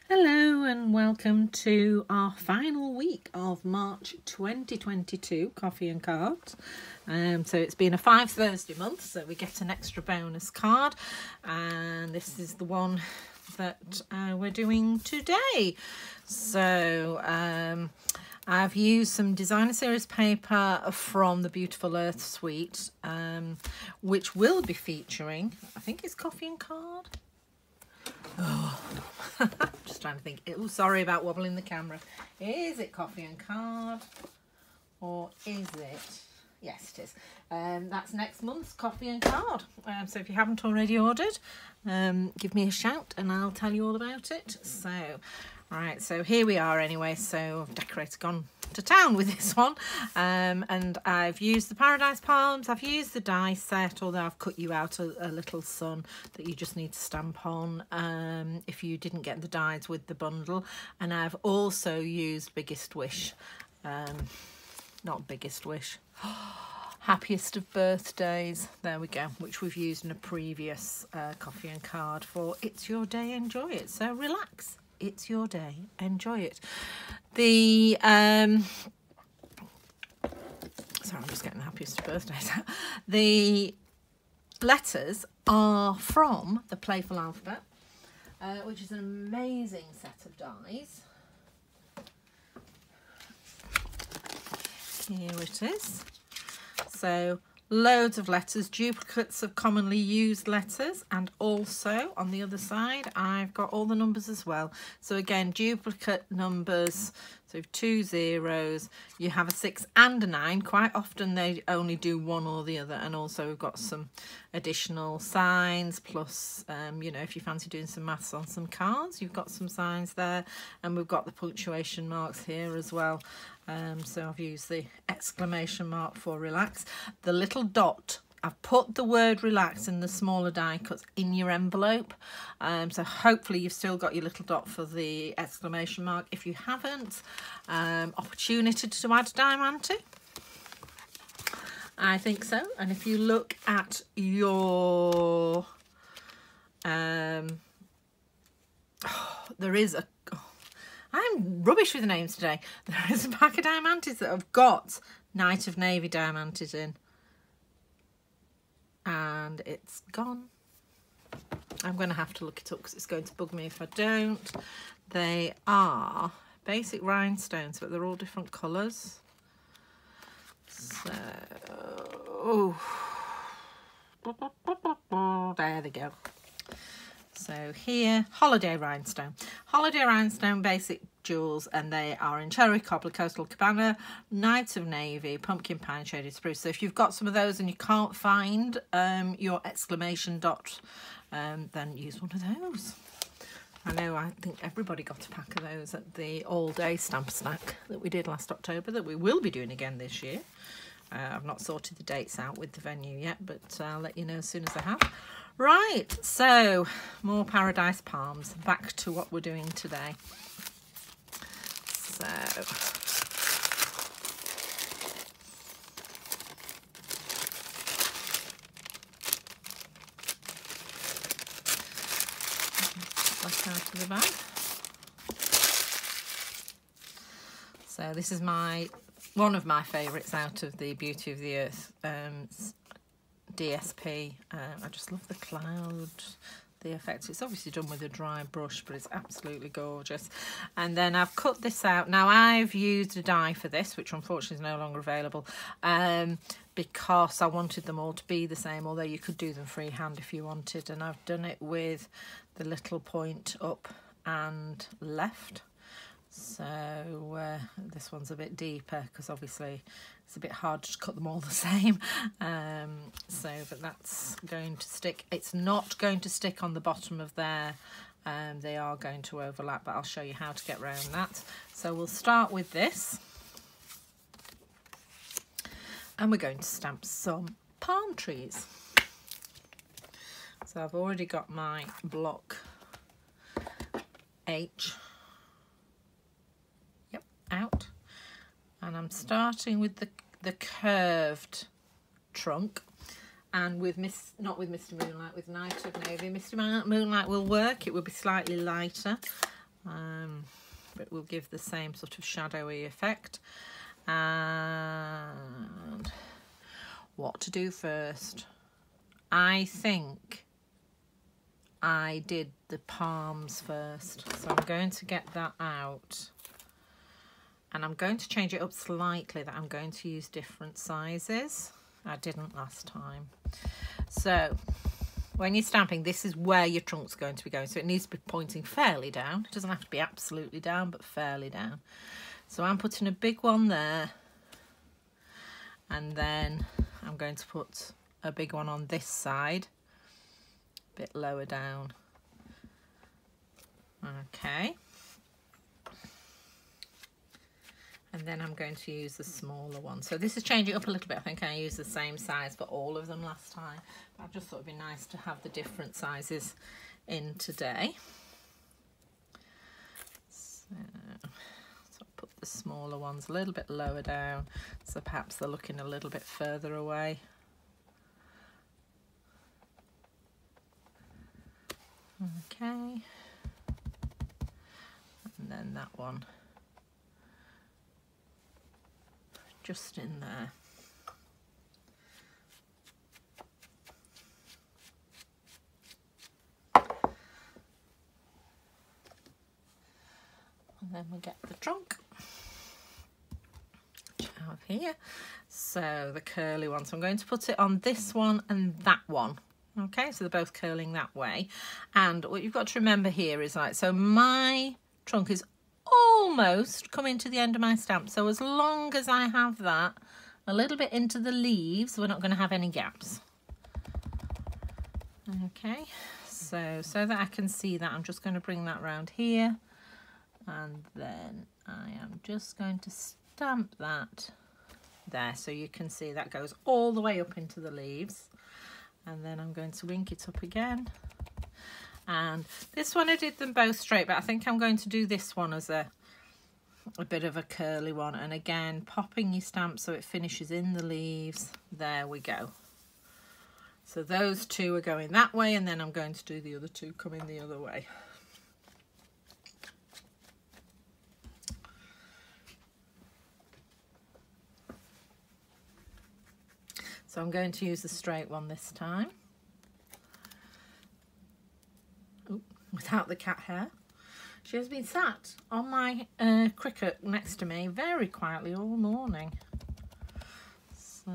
Hello and welcome to our final week of March 2022 Coffee and Cards. So it's been a 5 Thursday month, so we get an extra bonus card, and this is the one that we're doing today. So I've used some designer series paper from the Beautiful Earth suite, which will be featuring, I think it's Coffee and Card. Oh, just trying to think. Oh, sorry about wobbling the camera. Is it Coffee and Card, or is it? Yes, it is. That's next month's Coffee and Card. So if you haven't already ordered, give me a shout and I'll tell you all about it. So, right, so here we are anyway. So I've decorated, gone to town with this one, and I've used the Paradise Palms, I've used the die set, although I've cut you out a little sun that you just need to stamp on if you didn't get the dies with the bundle. And I've also used Biggest Wish, not Biggest Wish, Happiest of Birthdays, there we go, which we've used in a previous Coffee and Card for It's Your Day, Enjoy It. So relax, it's your day, enjoy it. The sorry, I'm just getting the Happiest of Birthdays out. The letters are from the Playful Alphabet, which is an amazing set of dies. Here it is. So loads of letters, duplicates of commonly used letters, and also on the other side I've got all the numbers as well. So again, duplicate numbers, so 2 zeros, you have a 6 and a 9. Quite often they only do one or the other. And also we've got some additional signs, plus you know, if you fancy doing some maths on some cards, you've got some signs there, and we've got the punctuation marks here as well. So I've used the exclamation mark for relax. The little dot, I've put the word relax in the smaller die cuts in your envelope. So hopefully you've still got your little dot for the exclamation mark. If you haven't, opportunity to add diamante. I think so. And if you look at your, there is a, I'm rubbish with the names today. There is a pack of diamantes that have got Knight of Navy diamantes in. And it's gone. I'm going to have to look it up because it's going to bug me if I don't. They are basic rhinestones, but they're all different colours. So, there they go. So here, Holiday Rhinestone. Holiday Rhinestone basic jewels, and they are in Cherry Cobbler, Coastal Cabana, Knight of Navy, Pumpkin Pine, Shaded Spruce. So if you've got some of those and you can't find your exclamation dot, then use one of those. I know, I think everybody got a pack of those at the all-day stamp snack that we did last October, that we will be doing again this year. I've not sorted the dates out with the venue yet, but I'll let you know as soon as I have. Right, so more Paradise Palms. Back to what we're doing today. So back out of the bag. So this is one of my favourites out of the Beauty of the Earth DSP. I just love the cloud, the effect. It's obviously done with a dry brush, but it's absolutely gorgeous. And then I've cut this out. Now I've used a die for this, which unfortunately is no longer available, because I wanted them all to be the same, although you could do them freehand if you wanted. And I've done it with the little point up and left. So this one's a bit deeper because obviously it's a bit hard to cut them all the same. But that's going to stick. It's not going to stick on the bottom of there. They are going to overlap, but I'll show you how to get around that. So we'll start with this. And we're going to stamp some palm trees. So I've already got my block H out, and I'm starting with the curved trunk, and with not with Mr. Moonlight, with Knight of Navy. Mr. Moonlight will work, it will be slightly lighter, but we'll give the same sort of shadowy effect. And what to do first? I think I did the palms first, so I'm going to get that out, and I'm going to change it up slightly, that I'm going to use different sizes. I didn't last time. So when you're stamping, this is where your trunk's going to be going, so it needs to be pointing fairly down. It doesn't have to be absolutely down, but fairly down. So I'm putting a big one there, and then I'm going to put a big one on this side, a bit lower down. Okay. And then I'm going to use the smaller one. So this is changing up a little bit. I think I used the same size for all of them last time, but I just thought it'd be nice to have the different sizes in today. So I'll put the smaller ones a little bit lower down, so perhaps they're looking a little bit further away. Okay, and then that one just in there. And then we get the trunk, which I have here. So the curly one, so I'm going to put it on this one and that one. Okay, so they're both curling that way. And what you've got to remember here is, like, so my trunk is almost coming to the end of my stamp. So as long as I have that a little bit into the leaves, we're not going to have any gaps. Okay, so that I can see that, I'm just going to bring that round here. And then I am just going to stamp that there, so you can see that goes all the way up into the leaves. And then I'm going to wink it up again. And this one I did them both straight, but I think I'm going to do this one as a bit of a curly one. And again, popping your stamp so it finishes in the leaves. There we go. So those two are going that way, and then I'm going to do the other two coming the other way. So I'm going to use the straight one this time. Ooh, without the cat hair. She has been sat on my cricket next to me very quietly all morning. So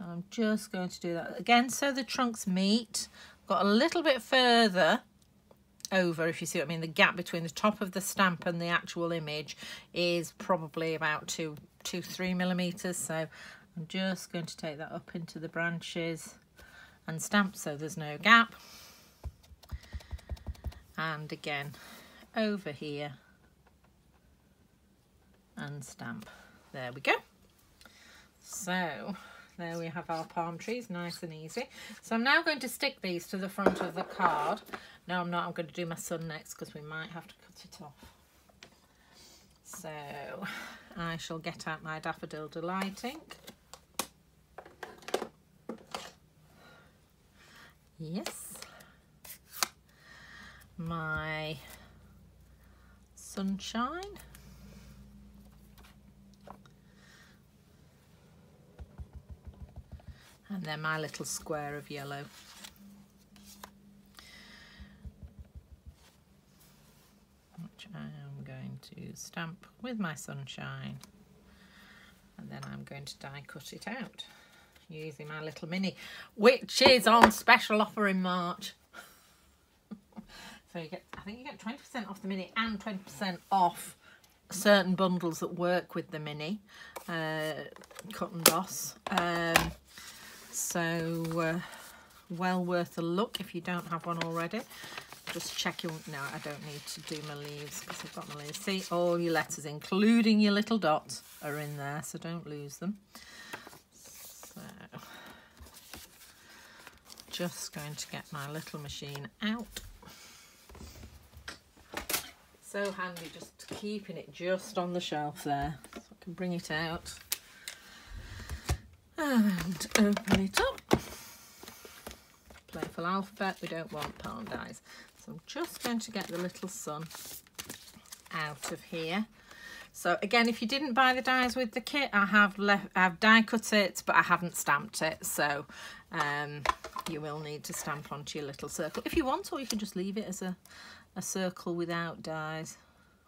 I'm just going to do that again, so the trunks meet. Got a little bit further over, if you see what I mean. The gap between the top of the stamp and the actual image is probably about 2-3 millimeters, so I'm just going to take that up into the branches and stamp so there's no gap. And again over here and stamp. There we go. So there we have our palm trees, nice and easy. So I'm now going to stick these to the front of the card. No, I'm not. I'm going to do my sun next because we might have to cut it off. So I shall get out my Daffodil Delight ink. Yes. My Sunshine. And then my little square of yellow. Which I am going to stamp with my Sunshine. And then I'm going to die cut it out using my little mini, which is on special offer in March. So you get, I think you get 20% off the mini and 20% off certain bundles that work with the mini, cut and boss. So well worth a look if you don't have one already. Just check your, no, I don't need to do my leaves because I've got my leaves. See, all your letters, including your little dots, are in there, so don't lose them. So just going to get my little machine out. So handy just keeping it just on the shelf there, so I can bring it out and open it up. Playful alphabet, we don't want palm dies. So So I'm just going to get the little sun out of here. So again, if you didn't buy the dies with the kit, I've die cut it, but I haven't stamped it. So you will need to stamp onto your little circle if you want, or you can just leave it as a circle without dies,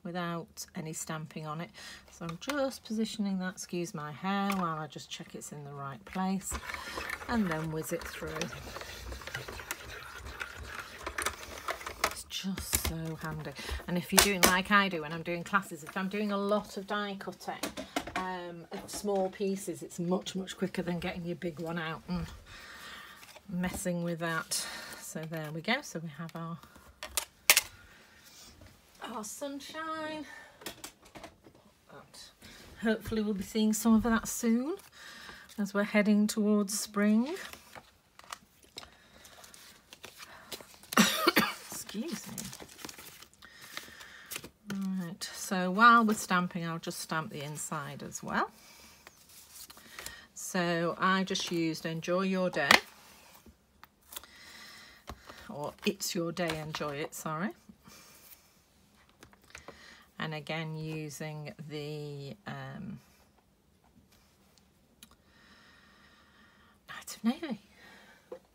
without any stamping on it. So I'm just positioning that, excuse my hair, while I just check it's in the right place, and then whiz it through. Just so handy. And if you're doing like I do when I'm doing classes, if I'm doing a lot of die cutting, small pieces, it's much quicker than getting your big one out and messing with that. So there we go. So we have our sunshine. Hopefully we'll be seeing some of that soon as we're heading towards spring. Excuse me. Right, so while we're stamping, I'll just stamp the inside as well. So I just used Enjoy Your Day, or It's Your Day, Enjoy It, sorry. And again, using the Night of Navy.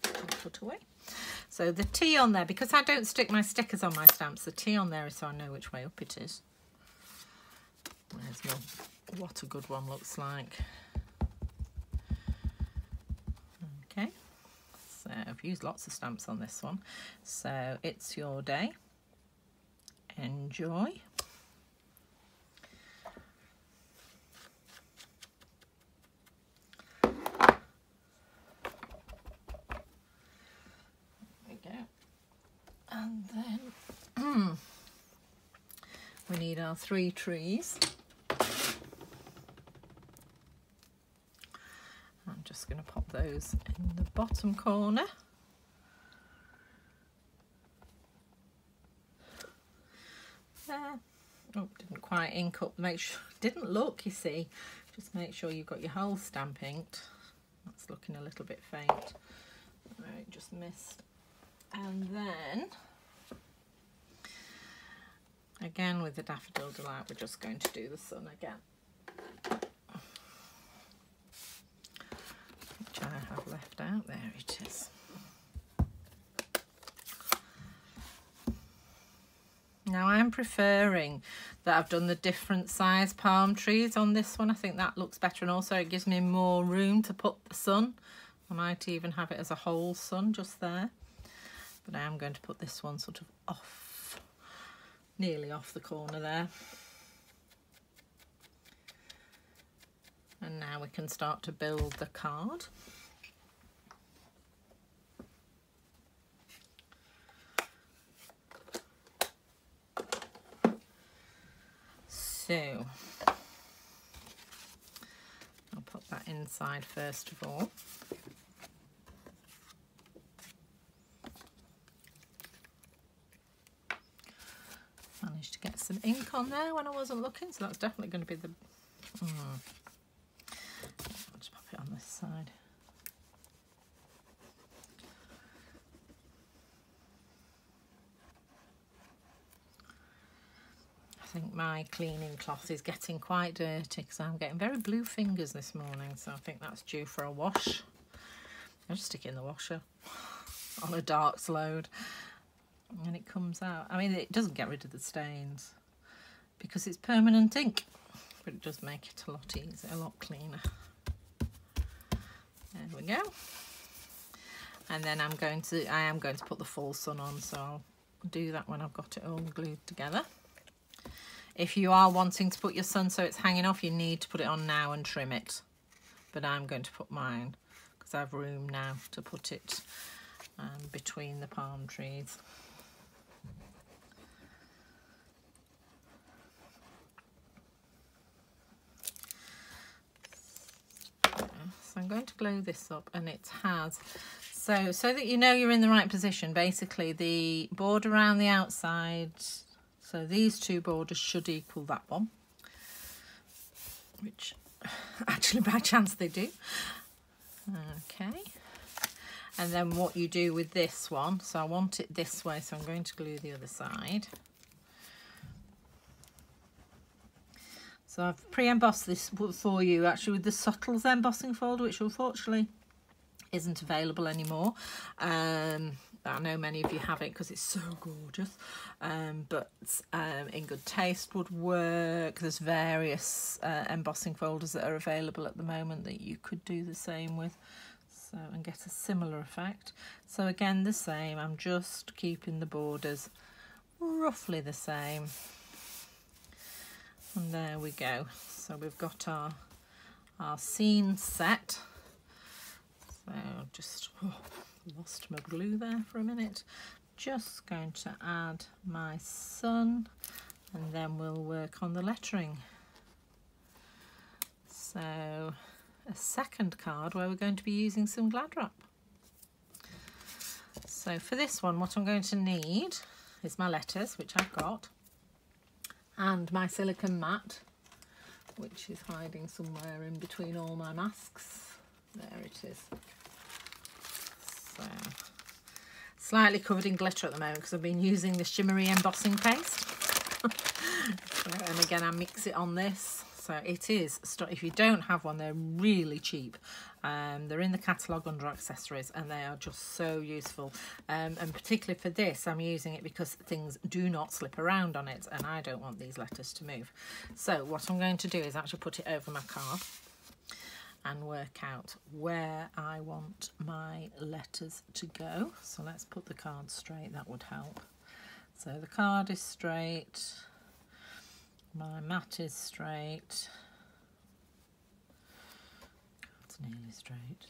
I'll put away. So the T on there, because I don't stick my stickers on my stamps, the T on there is so I know which way up it is. There's what a good one looks like. Okay, so I've used lots of stamps on this one. So It's Your Day, Enjoy. And then we need our 3 trees. I'm just going to pop those in the bottom corner. There. Oh, didn't quite ink up. Make sure, didn't look, you see. Just make sure you've got your whole stamp inked. That's looking a little bit faint. Right, just missed. And then, again with the Daffodil Delight, we're just going to do the sun again. Which I have left out. There it is. Now I'm preferring that I've done the different size palm trees on this one. I think that looks better, and also it gives me more room to put the sun. I might even have it as a whole sun just there. But I am going to put this one sort of off, nearly off the corner there. And now we can start to build the card. So I'll put that inside first of all. Managed to get some ink on there when I wasn't looking, so that's definitely going to be the... I'll just pop it on this side. I think my cleaning cloth is getting quite dirty because I'm getting very blue fingers this morning, so I think that's due for a wash. I'll just stick it in the washer on a darks load. And it comes out. I mean, it doesn't get rid of the stains because it's permanent ink, but it does make it a lot easier, a lot cleaner. There we go. And then I am going to put the full sun on, so I'll do that when I've got it all glued together. If you are wanting to put your sun so it's hanging off, you need to put it on now and trim it. But I'm going to put mine because I have room now to put it between the palm trees. So I'm going to glue this up, and it has, so that you know you're in the right position, basically the border around the outside, so these 2 borders should equal that one, which actually by chance they do. Okay, And then what you do with this one, so I want it this way, so I'm going to glue the other side. So I've pre-embossed this for you actually with the Subtles embossing folder, which unfortunately isn't available anymore. I know many of you have it because it's so gorgeous, but In Good Taste would work. There's various embossing folders that are available at the moment that you could do the same with, so and get a similar effect. So again, the same, I'm just keeping the borders roughly the same. And there we go. So we've got our scene set. So just lost my glue there for a minute. Just going to add my sun, and then we'll work on the lettering. So a second card where we're going to be using some glad wrap. So for this one, what I'm going to need is my letters, which I've got, and my silicone mat, which is hiding somewhere in between all my masks. There it is. So, slightly covered in glitter at the moment because I've been using the shimmery embossing paste. And again, I mix it on this. So it is, if you don't have one, they're really cheap. They're in the catalogue under accessories, and they are just so useful. And particularly for this, I'm using it because things do not slip around on it, and I don't want these letters to move. So what I'm going to do is actually put it over my card and work out where I want my letters to go. So let's put the card straight, that would help. So the card is straight, my mat is straight, it's nearly straight.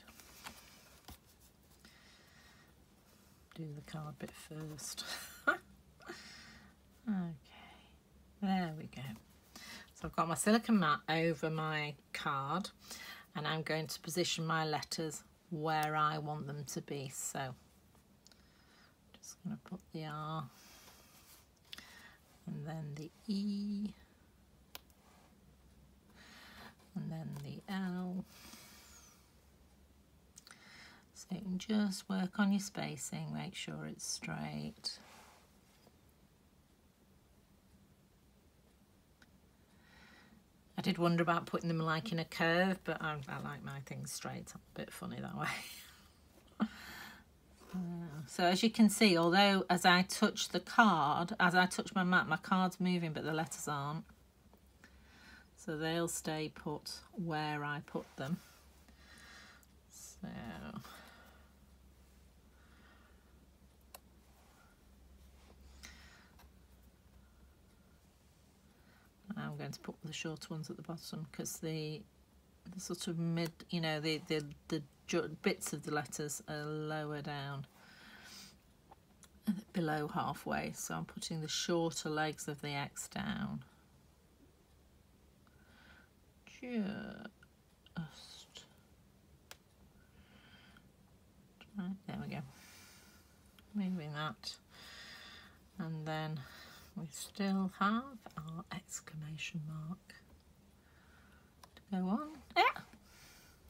Do the card bit first. Okay, there we go. So I've got my silicone mat over my card, and I'm going to position my letters where I want them to be. So just going to put the R, and then the E, and then the L. So you can just work on your spacing, make sure it's straight. I did wonder about putting them like in a curve, but I like my things straight. A bit funny that way. So as you can see, although as I touch the card, as I touch my mat, my card's moving, but the letters aren't. So they'll stay put where I put them. So I'm going to put the shorter ones at the bottom because the sort of mid, you know, the bits of the letters are lower down, below halfway. So I'm putting the shorter legs of the X down. Just right, there we go. Moving that, and then we still have our exclamation mark to go on.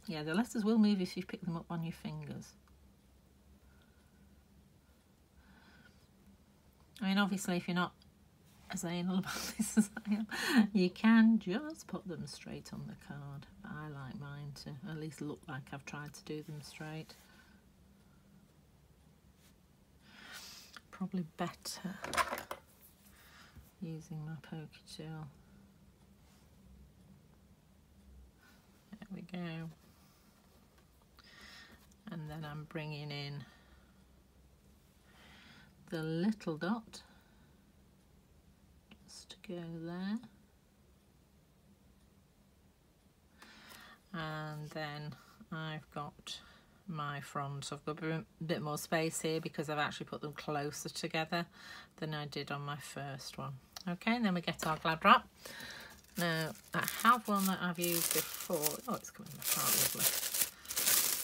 Yeah, the letters will move if you pick them up on your fingers. I mean, obviously, if you're not as anal about this as I am, you can just put them straight on the card. But I like mine to at least look like I've tried to do them straight. Probably better using my poker tool. There we go. And then I'm bringing in the little dot just to go there. And then I've got my front. So I've got a bit more space here because I've actually put them closer together than I did on my first one. Okay, and then we get our glad wrap. Now, I have one that I've used before. Oh, it's coming apart, lovely.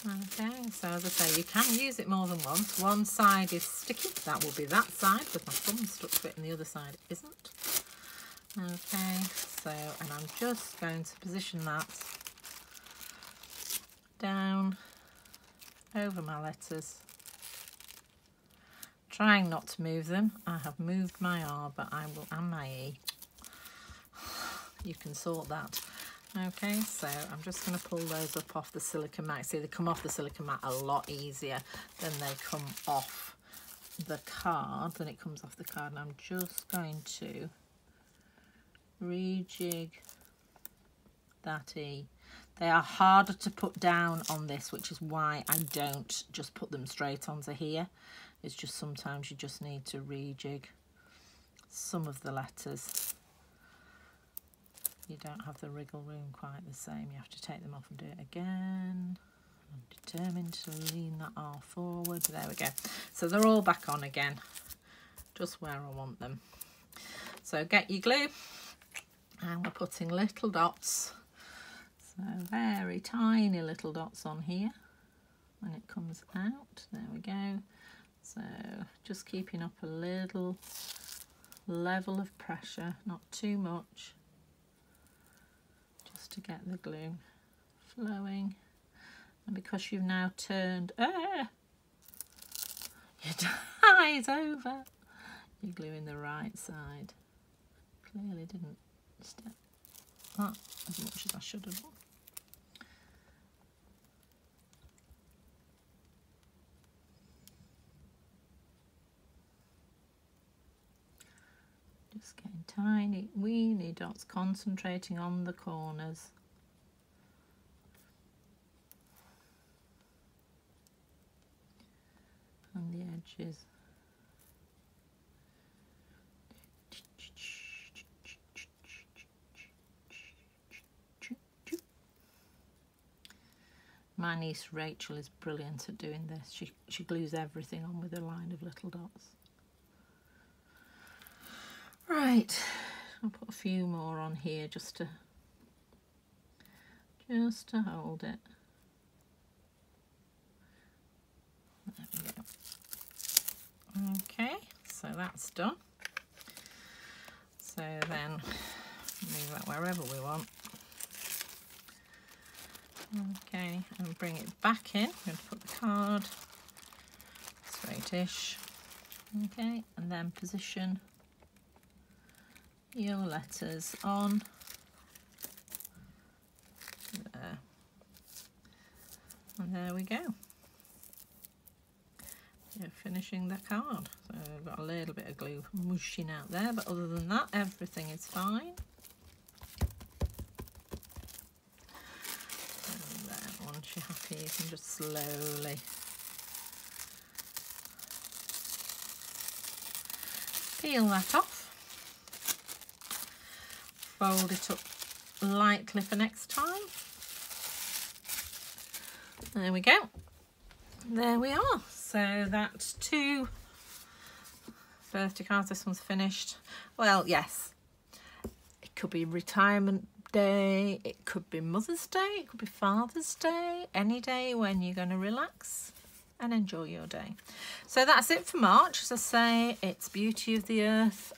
Okay, so as I say, you can use it more than once. One side is sticky, that will be that side, because my thumb's stuck to it and the other side isn't. Okay, so, and I'm just going to position that down over my letters Trying not to move them. I have moved my R, but I will, and my E. You can sort that. Okay, so I'm just going to pull those up off the silicone mat. See, they come off the silicone mat a lot easier than they come off the card, than it comes off the card. And I'm just going to rejig that E. They are harder to put down on this, which is why I don't just put them straight onto here. It's just sometimes you just need to rejig some of the letters. You don't have the wriggle room quite the same. You have to take them off and do it again. I'm determined to lean that R forward. There we go. So they're all back on again, just where I want them. So get your glue, and we're putting little dots. So very tiny little dots on here when it comes out. There we go. So just keeping up a little level of pressure, not too much, just to get the glue flowing. And because you've now turned your die is over, you're gluing the right side. Clearly didn't step that as much as I should have done. Just getting tiny, weeny dots, concentrating on the corners. And the edges. My niece Rachel is brilliant at doing this. She glues everything on with a line of little dots. Right, I'll put a few more on here just to hold it. There we go. Okay, so that's done. So then move that wherever we want. Okay, and bring it back in. I'm going to put the card straightish. Okay, and then position your letters on there, and there we go. You're finishing the card. So I've got a little bit of glue mushing out there, but other than that, everything is fine. And then once you're happy, you can just slowly peel that off. Fold it up lightly for next time. There we go. There we are. So that's 2 birthday cards. This one's finished. Well, yes. It could be retirement day. It could be Mother's Day. It could be Father's Day. Any day when you're going to relax and enjoy your day. So that's it for March. As I say, it's Beauty of the Earth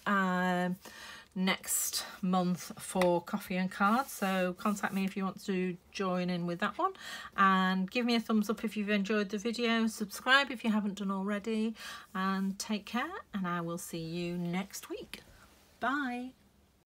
next month for Coffee and Cards, so contact me if you want to join in with that one, and give me a thumbs up if you've enjoyed the video, subscribe if you haven't done already, and take care, and I will see you next week. Bye.